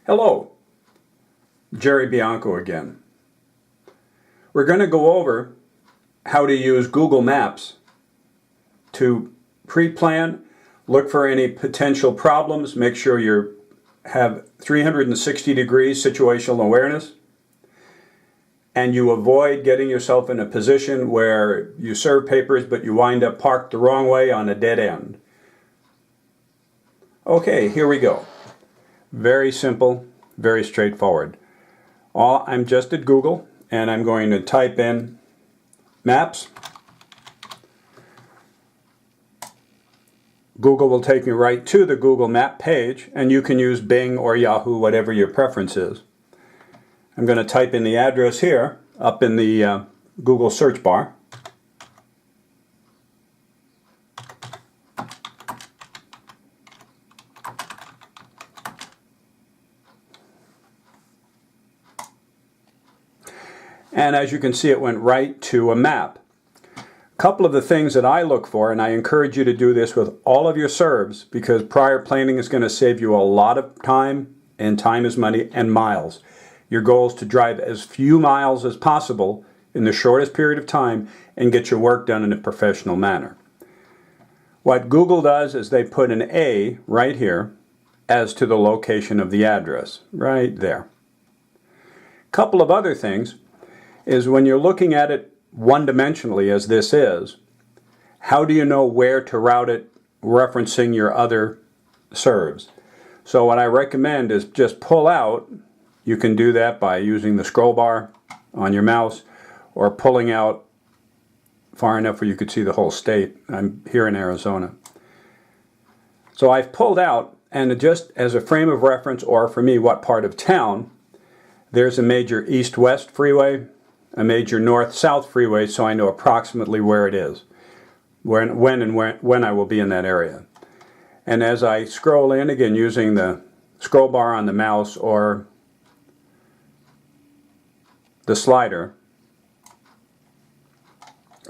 Hello, Jerry Bianco again. We're going to go over how to use Google Maps to pre-plan, look for any potential problems, make sure you have 360 degrees situational awareness, and you avoid getting yourself in a position where you serve papers but you wind up parked the wrong way on a dead end. Okay, here we go. Very simple, very straightforward. I'm just at Google and I'm going to type in maps. Google will take me right to the Google Map page, and you can use Bing or Yahoo, whatever your preference is. I'm going to type in the address here up in the Google search bar. And as you can see, it went right to a map. A couple of the things that I look for, and I encourage you to do this with all of your serves, because prior planning is going to save you a lot of time, and time is money, and miles. Your goal is to drive as few miles as possible in the shortest period of time and get your work done in a professional manner. What Google does is they put an A right here as to the location of the address, right there. A couple of other things is when you're looking at it one-dimensionally, as this is, how do you know where to route it referencing your other serves? So what I recommend is just pull out. You can do that by using the scroll bar on your mouse or pulling out far enough where you could see the whole state. I'm here in Arizona. So I've pulled out, and just as a frame of reference, or for me, what part of town, there's a major east-west freeway, a major north-south freeway, so I know approximately where it is, when I will be in that area. And as I scroll in, again using the scroll bar on the mouse or the slider,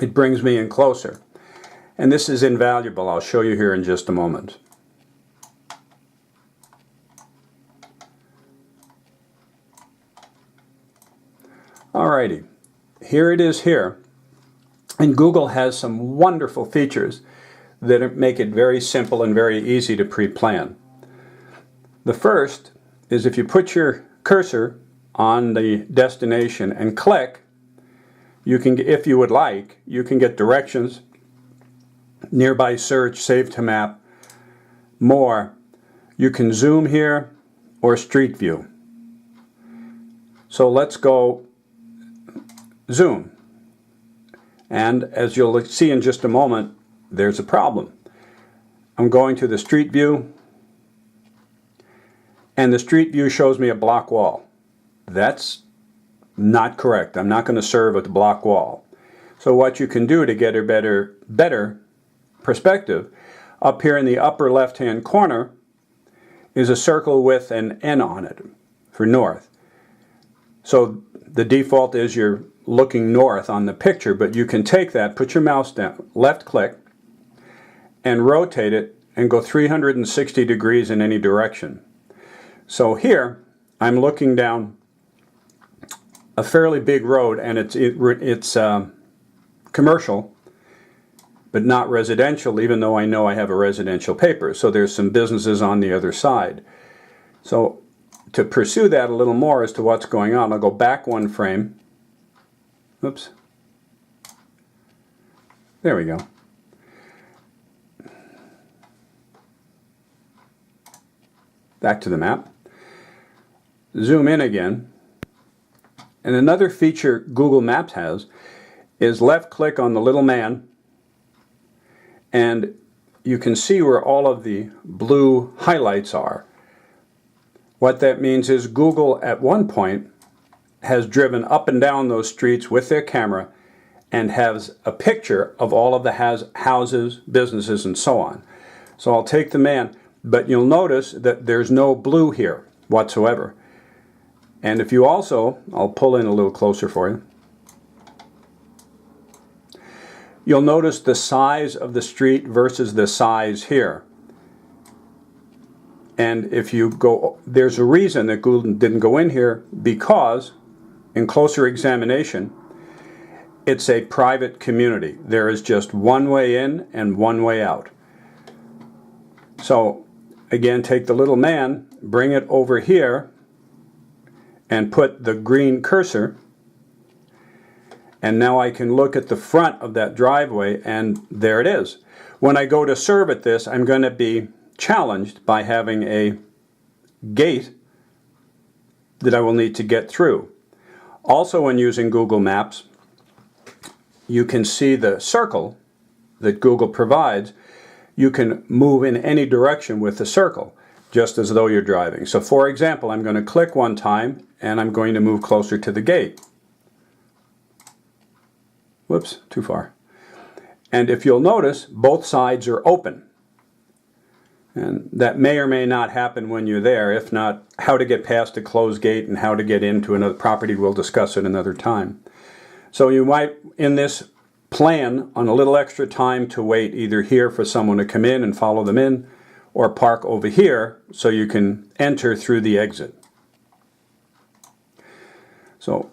it brings me in closer. And this is invaluable. I'll show you here in just a moment. Alrighty, here it is here. And Google has some wonderful features that make it very simple and very easy to pre-plan. The first is if you put your cursor on the destination and click, you can, if you would like, you can get directions, nearby search, save to map, more. You can zoom here or street view. So let's go zoom. And as you'll see in just a moment, there's a problem. I'm going to the street view, and the street view shows me a block wall. That's not correct. I'm not going to serve at the block wall. So what you can do to get a better perspective, up here in the upper left-hand corner is a circle with an N on it for north. So the default is you're looking north on the picture, but you can take that, put your mouse down, left click, and rotate it and go 360 degrees in any direction. So here I'm looking down a fairly big road, and it's commercial but not residential, even though I know I have a residential paper. So there's some businesses on the other side. So to pursue that a little more as to what's going on, I'll go back one frame. Oops. There we go. Back to the map. Zoom in again. And another feature Google Maps has is left click on the little man, and you can see where all of the blue highlights are. What that means is Google at one point has driven up and down those streets with their camera and has a picture of all of the houses, businesses, and so on. So I'll take the man, but you'll notice that there's no blue here whatsoever. And if you also, I'll pull in a little closer for you, you'll notice the size of the street versus the size here. And if you go, there's a reason that Google didn't go in here, because in closer examination, it's a private community. There is just one way in and one way out. So again, take the little man, bring it over here, and put the green cursor, and now I can look at the front of that driveway, and there it is. When I go to serve at this, I'm going to be challenged by having a gate that I will need to get through. Also, when using Google Maps, you can see the circle that Google provides. You can move in any direction with the circle, just as though you're driving. So for example, I'm going to click one time and I'm going to move closer to the gate. Whoops, too far. And if you'll notice, both sides are open. And that may or may not happen when you're there. If not, how to get past a closed gate and how to get into another property, we'll discuss it another time. So you might, in this, plan on a little extra time to wait either here for someone to come in and follow them in, or park over here so you can enter through the exit. So